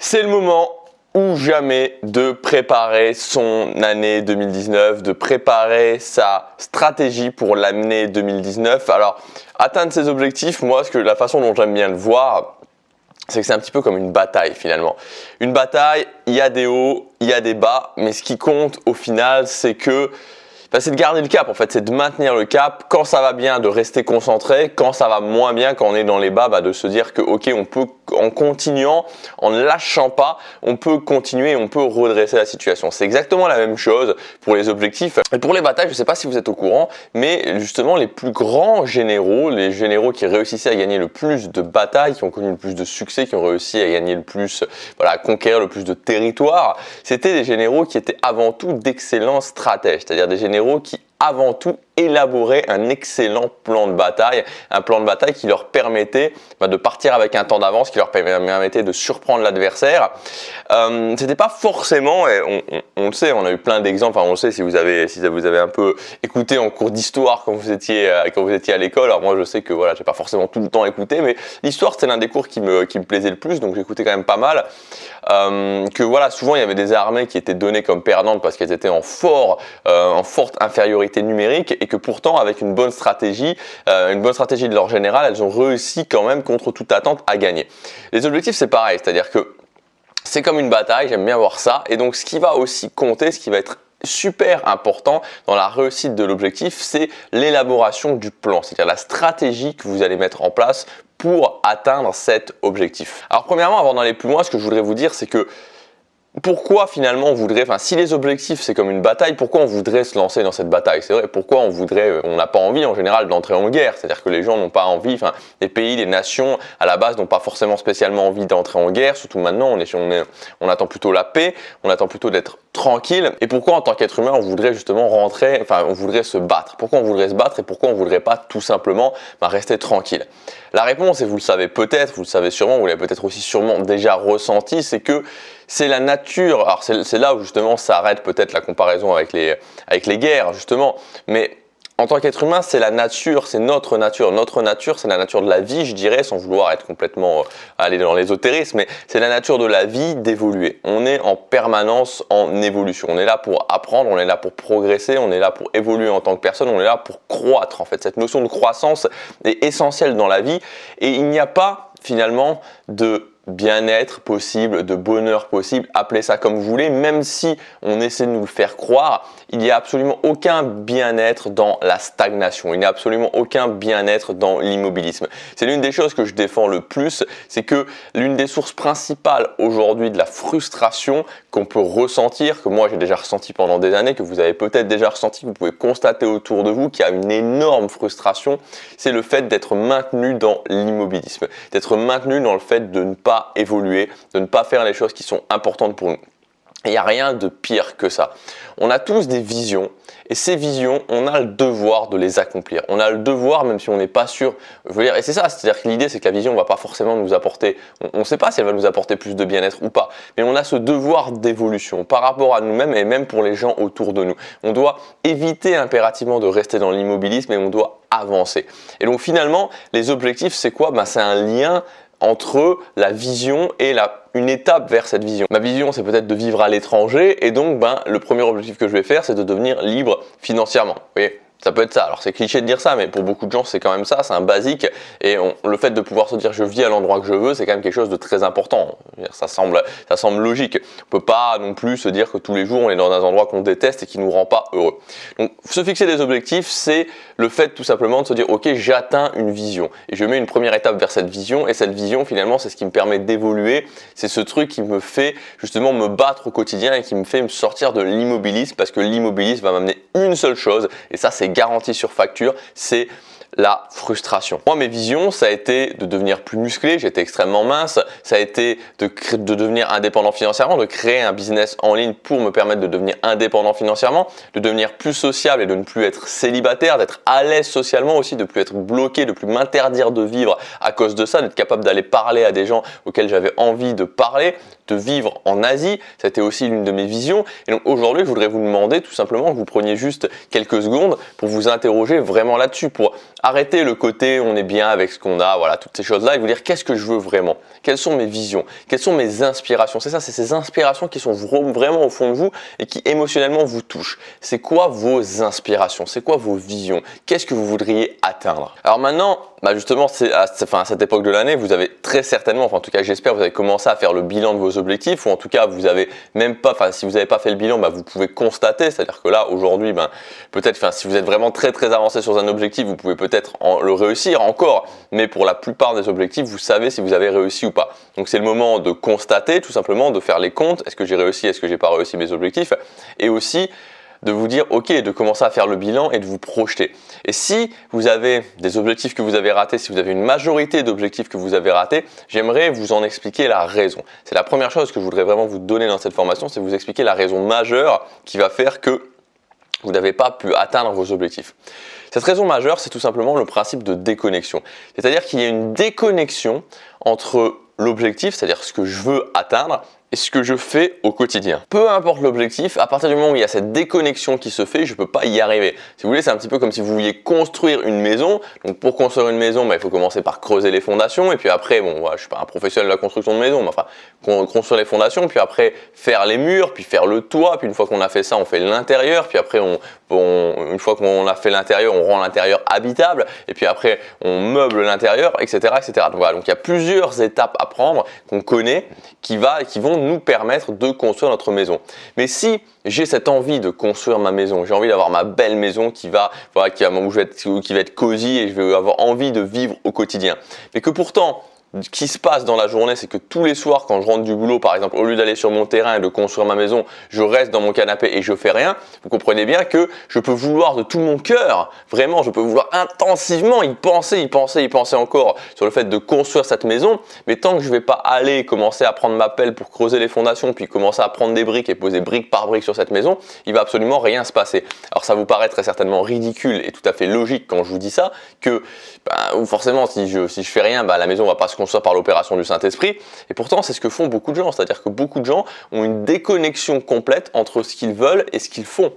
C'est le moment ou jamais de préparer son année 2019, de préparer sa stratégie pour l'année 2019. Alors, atteindre ses objectifs, moi, la façon dont j'aime bien le voir, c'est que c'est un petit peu comme une bataille finalement. Une bataille, il y a des hauts, il y a des bas, mais ce qui compte au final, c'est de garder le cap en fait, c'est de maintenir le cap. Quand ça va bien, de rester concentré. Quand ça va moins bien, quand on est dans les bas, de se dire que ok, on peut, en continuant, en ne lâchant pas, on peut continuer, on peut redresser la situation. C'est exactement la même chose pour les objectifs. Et pour les batailles, je ne sais pas si vous êtes au courant, mais justement les plus grands généraux, les généraux qui réussissaient à gagner le plus de batailles, qui ont connu le plus de succès, qui ont réussi à gagner le plus, à conquérir le plus de territoire, c'était des généraux qui étaient avant tout d'excellents stratèges, c'est-à-dire des généraux qui avant tout élaborer un excellent plan de bataille, un plan de bataille qui leur permettait de partir avec un temps d'avance, qui leur permettait de surprendre l'adversaire. C'était pas forcément, et on le sait, on a eu plein d'exemples, on le sait si vous avez un peu écouté en cours d'histoire quand vous étiez à l'école. Alors moi je sais que j'ai pas forcément tout le temps écouté, mais l'histoire c'est l'un des cours qui me plaisait le plus, donc j'écoutais quand même pas mal. Souvent il y avait des armées qui étaient données comme perdantes parce qu'elles étaient en forte infériorité numérique, et que pourtant avec une bonne stratégie de leur général, elles ont réussi quand même contre toute attente à gagner. Les objectifs c'est pareil, c'est-à-dire que c'est comme une bataille, j'aime bien voir ça, et donc ce qui va aussi compter, ce qui va être super important dans la réussite de l'objectif, c'est l'élaboration du plan, c'est-à-dire la stratégie que vous allez mettre en place pour atteindre cet objectif. Alors premièrement, avant d'aller plus loin, ce que je voudrais vous dire, c'est que pourquoi finalement si les objectifs c'est comme une bataille, pourquoi on voudrait se lancer dans cette bataille? C'est vrai, pourquoi on n'a pas envie en général d'entrer en guerre? C'est-à-dire que les gens n'ont pas envie, les pays, les nations à la base n'ont pas forcément spécialement envie d'entrer en guerre, surtout maintenant on attend plutôt la paix, on attend plutôt d'être tranquille. Et pourquoi en tant qu'être humain on voudrait justement on voudrait se battre? Pourquoi on voudrait se battre et pourquoi on voudrait pas tout simplement rester tranquille? La réponse, et vous le savez peut-être, vous le savez sûrement, vous l'avez peut-être aussi sûrement déjà ressenti, c'est que c'est la nature. Alors c'est là où justement ça arrête peut-être la comparaison avec les guerres justement, mais en tant qu'être humain, c'est la nature, c'est notre nature. Notre nature, c'est la nature de la vie, je dirais, sans vouloir être complètement aller dans l'ésotérisme, mais c'est la nature de la vie d'évoluer. On est en permanence en évolution. On est là pour apprendre, on est là pour progresser, on est là pour évoluer en tant que personne, on est là pour croître en fait. Cette notion de croissance est essentielle dans la vie, et il n'y a pas finalement de bien-être possible, de bonheur possible, appelez ça comme vous voulez, même si on essaie de nous le faire croire, il n'y a absolument aucun bien-être dans la stagnation, il n'y a absolument aucun bien-être dans l'immobilisme. C'est l'une des choses que je défends le plus, c'est que l'une des sources principales aujourd'hui de la frustration qu'on peut ressentir, que moi j'ai déjà ressenti pendant des années, que vous avez peut-être déjà ressenti, que vous pouvez constater autour de vous qu'il y a une énorme frustration, c'est le fait d'être maintenu dans l'immobilisme, d'être maintenu dans le fait de ne pas évoluer, de ne pas faire les choses qui sont importantes pour nous. Il n'y a rien de pire que ça. On a tous des visions, et ces visions, on a le devoir de les accomplir. On a le devoir, même si on n'est pas sûr. Et c'est ça, c'est-à-dire que l'idée, c'est que la vision ne va pas forcément nous apporter, on ne sait pas si elle va nous apporter plus de bien-être ou pas, mais on a ce devoir d'évolution par rapport à nous-mêmes et même pour les gens autour de nous. On doit éviter impérativement de rester dans l'immobilisme et on doit avancer. Et donc finalement, les objectifs, c'est quoi? C'est un lien entre la vision et une étape vers cette vision. Ma vision, c'est peut-être de vivre à l'étranger, et donc le premier objectif que je vais faire, c'est de devenir libre financièrement. Vous voyez, ça peut être ça. Alors c'est cliché de dire ça, mais pour beaucoup de gens, c'est quand même ça, c'est un basique. Et le fait de pouvoir se dire je vis à l'endroit que je veux, c'est quand même quelque chose de très important. Ça semble logique. On peut pas non plus se dire que tous les jours on est dans un endroit qu'on déteste et qui nous rend pas heureux. Donc se fixer des objectifs, c'est le fait tout simplement de se dire ok, j'atteins une vision et je mets une première étape vers cette vision, et cette vision finalement c'est ce qui me permet d'évoluer, c'est ce truc qui me fait justement me battre au quotidien et qui me fait me sortir de l'immobilisme, parce que l'immobilisme va m'amener une seule chose, et ça c'est garanti sur facture, c'est la frustration. Moi, mes visions, ça a été de devenir plus musclé, j'étais extrêmement mince, ça a été de devenir indépendant financièrement, de créer un business en ligne pour me permettre de devenir indépendant financièrement, de devenir plus sociable et de ne plus être célibataire, d'être à l'aise socialement aussi, de ne plus être bloqué, de plus m'interdire de vivre à cause de ça, d'être capable d'aller parler à des gens auxquels j'avais envie de parler, de vivre en Asie, ça a été aussi l'une de mes visions. Et donc aujourd'hui, je voudrais vous demander tout simplement que vous preniez juste quelques secondes pour vous interroger vraiment là-dessus, pour Arrêtez le côté on est bien avec ce qu'on a, voilà, toutes ces choses-là, et vous dire qu'est-ce que je veux vraiment, quelles sont mes visions, quelles sont mes inspirations. C'est ça, c'est ces inspirations qui sont vraiment au fond de vous et qui émotionnellement vous touchent. C'est quoi vos inspirations, c'est quoi vos visions, qu'est-ce que vous voudriez atteindre. Alors maintenant, justement, à cette époque de l'année, vous avez très certainement, enfin en tout cas j'espère, vous avez commencé à faire le bilan de vos objectifs, ou en tout cas vous avez même pas, si vous n'avez pas fait le bilan, vous pouvez constater, c'est-à-dire que là aujourd'hui, peut-être, si vous êtes vraiment très avancé sur un objectif, vous pouvez peut-être le réussir encore, mais pour la plupart des objectifs, vous savez si vous avez réussi ou pas. Donc c'est le moment de constater, tout simplement, de faire les comptes, est-ce que j'ai réussi, est-ce que j'ai pas réussi mes objectifs, et aussi de vous dire ok, de commencer à faire le bilan et de vous projeter. Et si vous avez des objectifs que vous avez ratés, si vous avez une majorité d'objectifs que vous avez ratés, j'aimerais vous en expliquer la raison. C'est la première chose que je voudrais vraiment vous donner dans cette formation, c'est vous expliquer la raison majeure qui va faire que vous n'avez pas pu atteindre vos objectifs. Cette raison majeure, c'est tout simplement le principe de déconnexion. C'est-à-dire qu'il y a une déconnexion entre l'objectif, c'est-à-dire ce que je veux atteindre, et ce que je fais au quotidien. Peu importe l'objectif, à partir du moment où il y a cette déconnexion qui se fait, je ne peux pas y arriver. Si vous voulez, c'est un petit peu comme si vous vouliez construire une maison. Donc pour construire une maison, il faut commencer par creuser les fondations, et puis après, je ne suis pas un professionnel de la construction de maison, mais enfin, construire les fondations, puis après faire les murs, puis faire le toit, puis une fois qu'on a fait ça, on fait l'intérieur, puis après, une fois qu'on a fait l'intérieur, on rend l'intérieur habitable, et puis après, on meuble l'intérieur, etc., etc. Donc voilà, donc il y a plusieurs étapes à prendre qu'on connaît qui vont nous permettre de construire notre maison. Mais si j'ai cette envie de construire ma maison, j'ai envie d'avoir ma belle maison qui va être cosy et je vais avoir envie de vivre au quotidien, mais que pourtant, ce qui se passe dans la journée, c'est que tous les soirs, quand je rentre du boulot, par exemple, au lieu d'aller sur mon terrain et de construire ma maison, je reste dans mon canapé et je fais rien. Vous comprenez bien que je peux vouloir de tout mon cœur, vraiment, je peux vouloir intensivement y penser encore sur le fait de construire cette maison. Mais tant que je ne vais pas aller commencer à prendre ma pelle pour creuser les fondations, puis commencer à prendre des briques et poser brique par brique sur cette maison, il va absolument rien se passer. Alors ça vous paraît très certainement ridicule et tout à fait logique quand je vous dis ça, que forcément si je fais rien, la maison va pas se construire par l'opération du Saint-Esprit. Et pourtant, c'est ce que font beaucoup de gens. C'est-à-dire que beaucoup de gens ont une déconnexion complète entre ce qu'ils veulent et ce qu'ils font.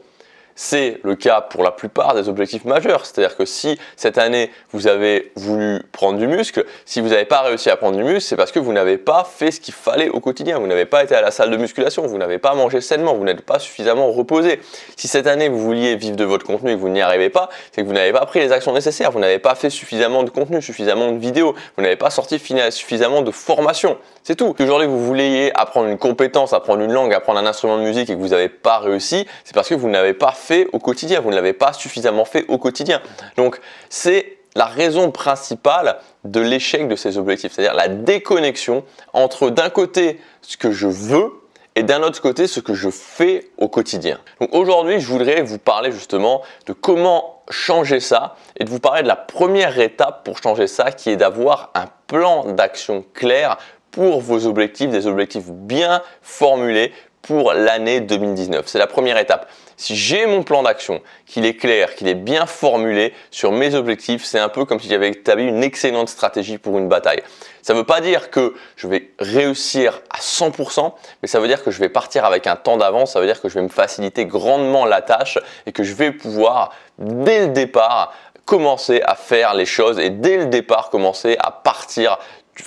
C'est le cas pour la plupart des objectifs majeurs. C'est-à-dire que si cette année, vous avez voulu prendre du muscle, si vous n'avez pas réussi à prendre du muscle, c'est parce que vous n'avez pas fait ce qu'il fallait au quotidien. Vous n'avez pas été à la salle de musculation, vous n'avez pas mangé sainement, vous n'êtes pas suffisamment reposé. Si cette année, vous vouliez vivre de votre contenu et que vous n'y arrivez pas, c'est que vous n'avez pas pris les actions nécessaires. Vous n'avez pas fait suffisamment de contenu, suffisamment de vidéos. Vous n'avez pas sorti suffisamment de formation. C'est tout. Si aujourd'hui, vous vouliez apprendre une compétence, apprendre une langue, apprendre un instrument de musique et que vous n'avez pas réussi, c'est parce que vous n'avez pas fait au quotidien, vous ne l'avez pas suffisamment fait au quotidien. Donc c'est la raison principale de l'échec de ces objectifs, c'est-à-dire la déconnexion entre d'un côté ce que je veux et d'un autre côté ce que je fais au quotidien. Donc aujourd'hui, je voudrais vous parler justement de comment changer ça et de vous parler de la première étape pour changer ça, qui est d'avoir un plan d'action clair pour vos objectifs, des objectifs bien formulés pour l'année 2019. C'est la première étape. Si j'ai mon plan d'action, qu'il est clair, qu'il est bien formulé sur mes objectifs, c'est un peu comme si j'avais établi une excellente stratégie pour une bataille. Ça ne veut pas dire que je vais réussir à 100%, mais ça veut dire que je vais partir avec un temps d'avance, ça veut dire que je vais me faciliter grandement la tâche et que je vais pouvoir, dès le départ, commencer à faire les choses et dès le départ, commencer à partir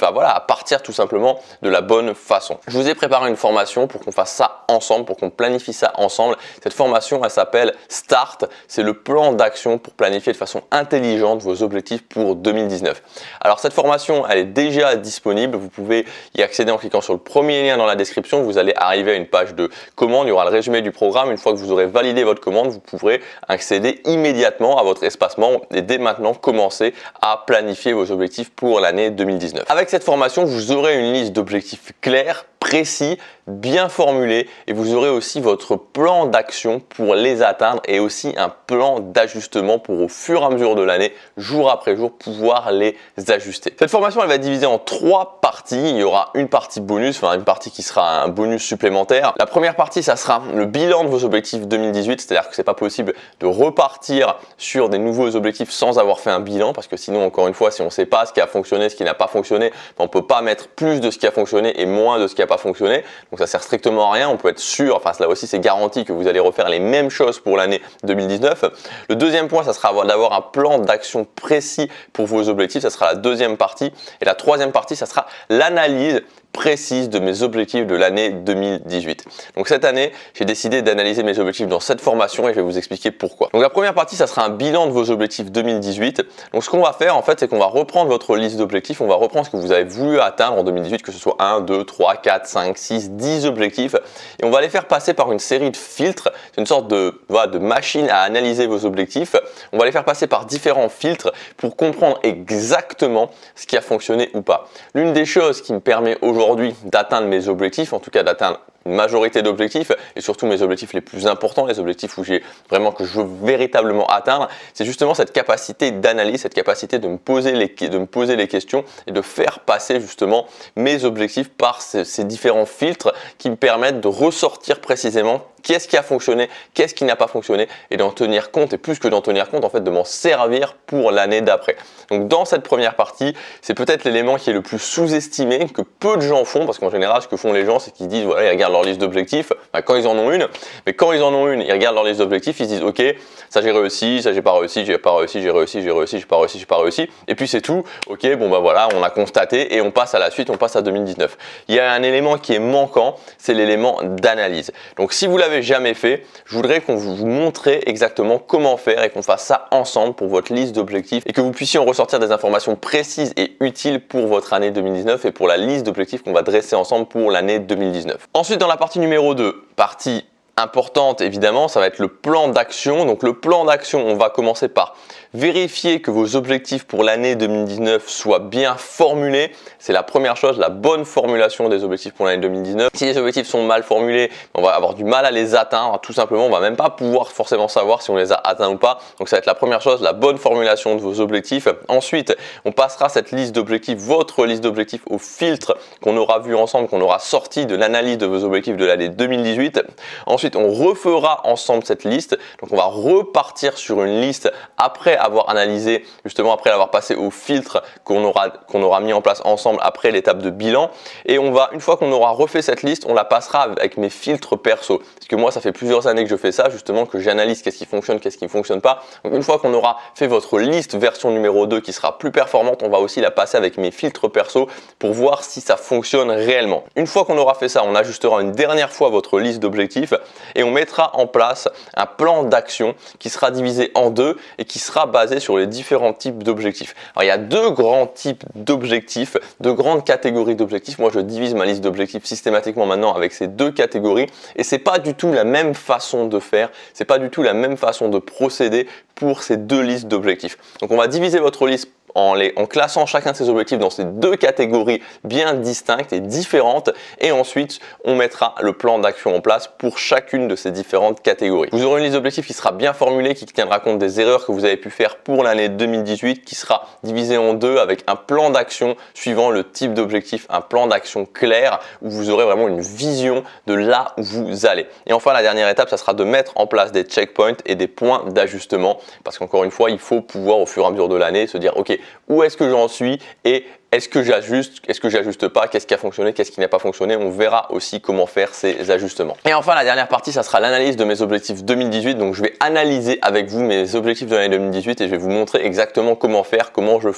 à partir tout simplement de la bonne façon. Je vous ai préparé une formation pour qu'on fasse ça ensemble, pour qu'on planifie ça ensemble. Cette formation, elle s'appelle START. C'est le plan d'action pour planifier de façon intelligente vos objectifs pour 2019. Alors cette formation, elle est déjà disponible. Vous pouvez y accéder en cliquant sur le premier lien dans la description. Vous allez arriver à une page de commande. Il y aura le résumé du programme. Une fois que vous aurez validé votre commande, vous pourrez accéder immédiatement à votre espace membre et dès maintenant commencer à planifier vos objectifs pour l'année 2019. Avec cette formation, vous aurez une liste d'objectifs clairs, précis, bien formulés et vous aurez aussi votre plan d'action pour les atteindre et aussi un plan d'ajustement pour au fur et à mesure de l'année, jour après jour, pouvoir les ajuster. Cette formation, elle va être divisée en 3 parties. Il y aura une partie bonus, une partie qui sera un bonus supplémentaire. La première partie, ça sera le bilan de vos objectifs 2018, c'est-à-dire que c'est pas possible de repartir sur des nouveaux objectifs sans avoir fait un bilan parce que sinon, encore une fois, si on ne sait pas ce qui a fonctionné, ce qui n'a pas fonctionné, on ne peut pas mettre plus de ce qui a fonctionné et moins de ce qui n'a pas fonctionné. Donc ça sert strictement à rien. On peut être sûr, enfin là aussi c'est garanti que vous allez refaire les mêmes choses pour l'année 2019. Le deuxième point, ça sera d'avoir un plan d'action précis pour vos objectifs. Ça sera la deuxième partie. Et la troisième partie, ça sera l'analyse précise de mes objectifs de l'année 2018. Donc cette année, j'ai décidé d'analyser mes objectifs dans cette formation et je vais vous expliquer pourquoi. Donc la première partie, ça sera un bilan de vos objectifs 2018. Donc ce qu'on va faire en fait, c'est qu'on va reprendre votre liste d'objectifs, on va reprendre ce que vous avez voulu atteindre en 2018, que ce soit 1, 2, 3, 4, 5, 6, 10 objectifs et on va les faire passer par une série de filtres. C'est une sorte de machine à analyser vos objectifs. On va les faire passer par différents filtres pour comprendre exactement ce qui a fonctionné ou pas. L'une des choses qui me permet aujourd'hui d'atteindre mes objectifs, en tout cas d'atteindre une majorité d'objectifs et surtout mes objectifs les plus importants, les objectifs où j'ai vraiment que je veux véritablement atteindre, c'est justement cette capacité d'analyse, cette capacité de me poser les questions et de faire passer justement mes objectifs par ces différents filtres qui me permettent de ressortir précisément qu'est-ce qui a fonctionné, qu'est-ce qui n'a pas fonctionné et d'en tenir compte et plus que d'en tenir compte en fait de m'en servir pour l'année d'après. Donc dans cette première partie, c'est peut-être l'élément qui est le plus sous-estimé, que peu de gens font parce qu'en général ce que font les gens c'est qu'ils disent voilà, ils regardent leur liste d'objectifs quand ils en ont une, mais quand ils en ont une, ils regardent leur liste d'objectifs, ils se disent ok, ça j'ai réussi, ça j'ai pas réussi, j'ai pas réussi, j'ai réussi, j'ai réussi, j'ai pas réussi, j'ai pas réussi et puis c'est tout, ok, bon bah voilà, on a constaté et on passe à la suite, on passe à 2019. Il y a un élément qui est manquant, c'est l'élément d'analyse. Donc si vous l'avez jamais fait, je voudrais qu'on vous montre exactement comment faire et qu'on fasse ça ensemble pour votre liste d'objectifs et que vous puissiez en ressortir des informations précises et utiles pour votre année 2019 et pour la liste d'objectifs qu'on va dresser ensemble pour l'année 2019. Ensuite, dans la partie numéro 2, partie importante évidemment, ça va être le plan d'action. Donc le plan d'action, on va commencer par vérifier que vos objectifs pour l'année 2019 soient bien formulés. C'est la première chose, la bonne formulation des objectifs pour l'année 2019. Si les objectifs sont mal formulés, on va avoir du mal à les atteindre. Tout simplement, on va même pas pouvoir forcément savoir si on les a atteints ou pas. Donc ça va être la première chose, la bonne formulation de vos objectifs. Ensuite, on passera cette liste d'objectifs, votre liste d'objectifs au filtre qu'on aura vu ensemble, qu'on aura sorti de l'analyse de vos objectifs de l'année 2018. Ensuite, on refera ensemble cette liste. Donc on va repartir sur une liste après avoir analysé, justement après l'avoir passé au filtre qu'on aura mis en place ensemble après l'étape de bilan. Et on va, une fois qu'on aura refait cette liste, on la passera avec mes filtres perso. Parce que moi, ça fait plusieurs années que je fais ça, justement, que j'analyse qu'est-ce qui fonctionne, qu'est-ce qui ne fonctionne pas. Donc une fois qu'on aura fait votre liste version numéro 2 qui sera plus performante, on va aussi la passer avec mes filtres perso pour voir si ça fonctionne réellement. Une fois qu'on aura fait ça, on ajustera une dernière fois votre liste d'objectifs et on mettra en place un plan d'action qui sera divisé en deux et qui sera basé sur les différents types d'objectifs. Alors il y a deux grands types d'objectifs, deux grandes catégories d'objectifs. Moi je divise ma liste d'objectifs systématiquement maintenant avec ces deux catégories et c'est pas du tout la même façon de faire, c'est pas du tout la même façon de procéder pour ces deux listes d'objectifs. Donc on va diviser votre liste en classant chacun de ces objectifs dans ces deux catégories bien distinctes et différentes et ensuite on mettra le plan d'action en place pour chacune de ces différentes catégories. Vous aurez une liste d'objectifs qui sera bien formulée, qui tiendra compte des erreurs que vous avez pu faire pour l'année 2018, qui sera divisée en deux avec un plan d'action suivant le type d'objectif, un plan d'action clair où vous aurez vraiment une vision de là où vous allez. Et enfin la dernière étape, ça sera de mettre en place des checkpoints et des points d'ajustement parce qu'encore une fois, il faut pouvoir au fur et à mesure de l'année se dire ok, où est-ce que j'en suis et est-ce que j'ajuste pas, qu'est-ce qui a fonctionné, qu'est-ce qui n'a pas fonctionné, on verra aussi comment faire ces ajustements. Et enfin la dernière partie, ça sera l'analyse de mes objectifs 2018, donc je vais analyser avec vous mes objectifs de l'année 2018 et je vais vous montrer exactement comment faire, comment je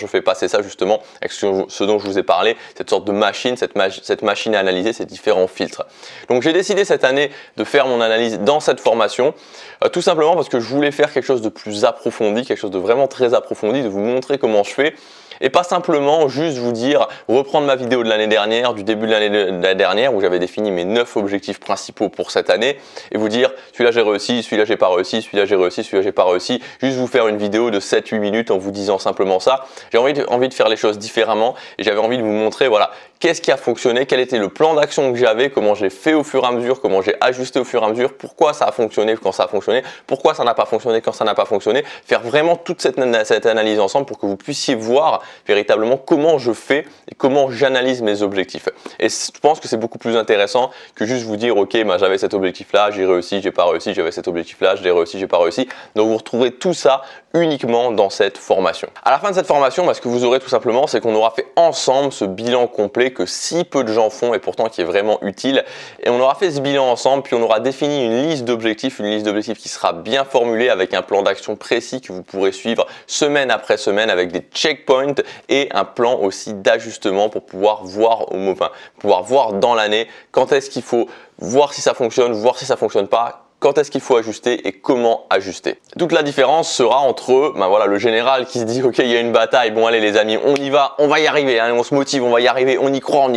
fais passer ça justement avec ce dont je vous ai parlé, cette sorte de machine, cette machine à analyser ces différents filtres. Donc j'ai décidé cette année de faire mon analyse dans cette formation, tout simplement parce que je voulais faire quelque chose de plus approfondi, quelque chose de vraiment très approfondi, de vous montrer comment je fais. Et pas simplement juste vous dire, reprendre ma vidéo de l'année dernière, du début de l'année dernière où j'avais défini mes 9 objectifs principaux pour cette année et vous dire celui-là j'ai réussi, celui-là j'ai pas réussi, celui-là j'ai réussi, celui-là j'ai pas réussi, juste vous faire une vidéo de 7-8 minutes en vous disant simplement ça. J'ai envie de faire les choses différemment et j'avais envie de vous montrer voilà, qu'est-ce qui a fonctionné, quel était le plan d'action que j'avais, comment j'ai fait au fur et à mesure, comment j'ai ajusté au fur et à mesure, pourquoi ça a fonctionné quand ça a fonctionné, pourquoi ça n'a pas fonctionné quand ça n'a pas fonctionné, faire vraiment toute cette analyse ensemble pour que vous puissiez voir véritablement comment je fais et comment j'analyse mes objectifs. Et je pense que c'est beaucoup plus intéressant que juste vous dire ok, bah, j'avais cet objectif là, j'ai réussi, j'ai pas réussi, j'avais cet objectif là, j'ai réussi, j'ai pas réussi. Donc vous retrouverez tout ça uniquement dans cette formation. À la fin de cette formation, bah, ce que vous aurez tout simplement, c'est qu'on aura fait ensemble ce bilan complet trouvé que si peu de gens font et pourtant qui est vraiment utile. Et on aura fait ce bilan ensemble, puis on aura défini une liste d'objectifs qui sera bien formulée avec un plan d'action précis que vous pourrez suivre semaine après semaine avec des checkpoints et un plan aussi d'ajustement pour pouvoir voir dans l'année quand est-ce qu'il faut voir si ça fonctionne, voir si ça fonctionne pas, quand est-ce qu'il faut ajuster et comment ajuster. Toute la différence sera entre le général qui se dit ok, il y a une bataille, bon allez les amis, on y va, on va y arriver, hein, on se motive, on va y arriver, on y croit,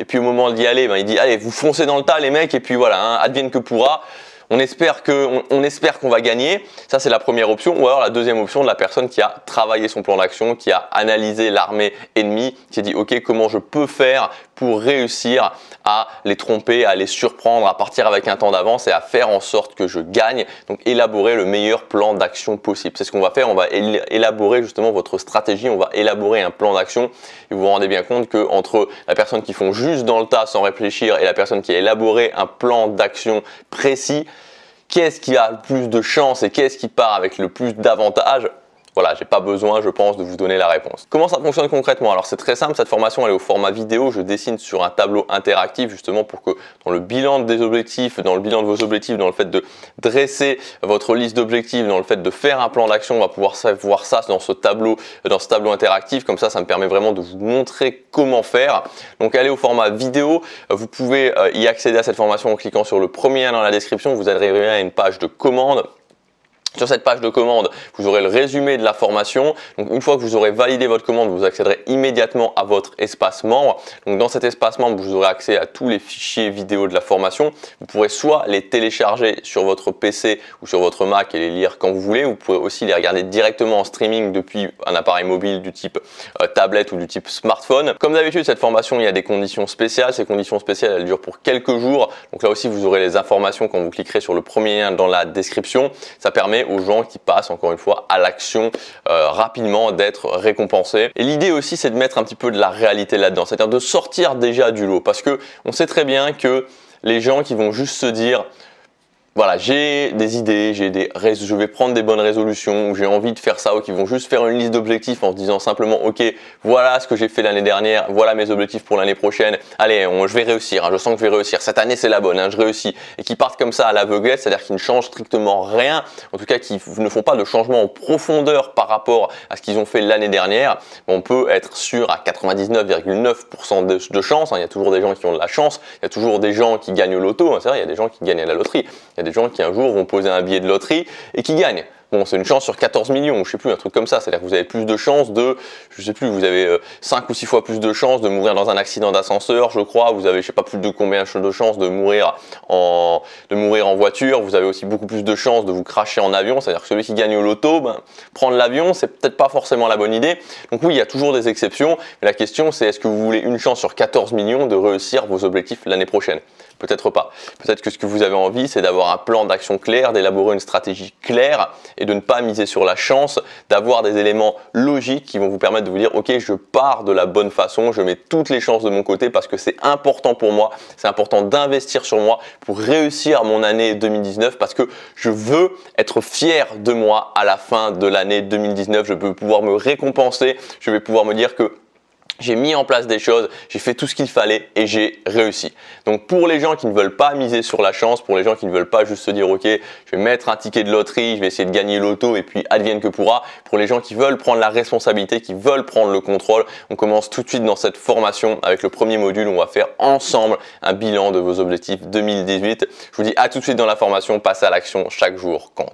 et puis au moment d'y aller, il dit allez vous foncez dans le tas les mecs et puis voilà, hein, advienne que pourra. On espère qu'on va gagner. Ça, c'est la première option. Ou alors la deuxième option de la personne qui a travaillé son plan d'action, qui a analysé l'armée ennemie, qui s'est dit ok, comment je peux faire pour réussir à les tromper, à les surprendre, à partir avec un temps d'avance et à faire en sorte que je gagne. Donc élaborer le meilleur plan d'action possible. C'est ce qu'on va faire. On va élaborer justement votre stratégie. On va élaborer un plan d'action. Et vous vous rendez bien compte que entre la personne qui font juste dans le tas sans réfléchir et la personne qui a élaboré un plan d'action précis, qu'est-ce qui a le plus de chance et qu'est-ce qui part avec le plus d'avantages? Voilà, j'ai pas besoin, je pense, de vous donner la réponse. Comment ça fonctionne concrètement? Alors c'est très simple, cette formation elle est au format vidéo, je dessine sur un tableau interactif justement pour que dans le bilan des objectifs, dans le bilan de vos objectifs, dans le fait de dresser votre liste d'objectifs, dans le fait de faire un plan d'action, on va pouvoir voir ça dans ce tableau interactif. Comme ça me permet vraiment de vous montrer comment faire. Donc elle est au format vidéo, vous pouvez y accéder à cette formation en cliquant sur le premier lien dans la description, vous arriverez à une page de commande. Sur cette page de commande, vous aurez le résumé de la formation. Donc une fois que vous aurez validé votre commande, vous accéderez immédiatement à votre espace membre. Donc dans cet espace membre, vous aurez accès à tous les fichiers vidéo de la formation. Vous pourrez soit les télécharger sur votre PC ou sur votre Mac et les lire quand vous voulez. Vous pourrez aussi les regarder directement en streaming depuis un appareil mobile du type tablette ou du type smartphone. Comme d'habitude, cette formation, il y a des conditions spéciales. Ces conditions spéciales, elles durent pour quelques jours. Donc là aussi, vous aurez les informations quand vous cliquerez sur le premier lien dans la description. Ça permet aux gens qui passent encore une fois à l'action rapidement d'être récompensés. Et l'idée aussi c'est de mettre un petit peu de la réalité là-dedans, c'est-à-dire de sortir déjà du lot, parce que on sait très bien que les gens qui vont juste se dire voilà, j'ai des idées, je vais prendre des bonnes résolutions, ou j'ai envie de faire ça, ou qui vont juste faire une liste d'objectifs en se disant simplement ok, voilà ce que j'ai fait l'année dernière, voilà mes objectifs pour l'année prochaine, allez, je vais réussir, hein, je sens que je vais réussir, cette année c'est la bonne, hein, je réussis, et qui partent comme ça à l'aveuglette, c'est-à-dire qu'ils ne changent strictement rien, en tout cas qui ne font pas de changement en profondeur par rapport à ce qu'ils ont fait l'année dernière. On peut être sûr à 99,9% de chance, hein, il y a toujours des gens qui ont de la chance, il y a toujours des gens qui gagnent au loto, hein, c'est vrai, il y a des gens qui gagnent à la loterie, il y a des gens qui un jour vont poser un billet de loterie et qui gagnent. Bon, c'est une chance sur 14 millions, je sais plus, un truc comme ça. C'est-à-dire que vous avez plus de chances je sais plus, vous avez 5 ou 6 fois plus de chances de mourir dans un accident d'ascenseur, je crois. Vous avez, je sais pas plus de combien de chances de mourir en voiture. Vous avez aussi beaucoup plus de chances de vous cracher en avion. C'est-à-dire que celui qui gagne au loto, prendre l'avion, c'est peut-être pas forcément la bonne idée. Donc oui, il y a toujours des exceptions. Mais la question, c'est est-ce que vous voulez une chance sur 14 millions de réussir vos objectifs l'année prochaine? Peut-être pas. Peut-être que ce que vous avez envie, c'est d'avoir un plan d'action clair, d'élaborer une stratégie claire et de ne pas miser sur la chance, d'avoir des éléments logiques qui vont vous permettre de vous dire ok, je pars de la bonne façon, je mets toutes les chances de mon côté parce que c'est important pour moi, c'est important d'investir sur moi pour réussir mon année 2019 parce que je veux être fier de moi à la fin de l'année 2019, je veux pouvoir me récompenser, je vais pouvoir me dire que j'ai mis en place des choses, j'ai fait tout ce qu'il fallait et j'ai réussi. Donc pour les gens qui ne veulent pas miser sur la chance, pour les gens qui ne veulent pas juste se dire ok, je vais mettre un ticket de loterie, je vais essayer de gagner l'auto et puis advienne que pourra, pour les gens qui veulent prendre la responsabilité, qui veulent prendre le contrôle, on commence tout de suite dans cette formation avec le premier module, on va faire ensemble un bilan de vos objectifs 2018. Je vous dis à tout de suite dans la formation, passez à l'action, chaque jour compte.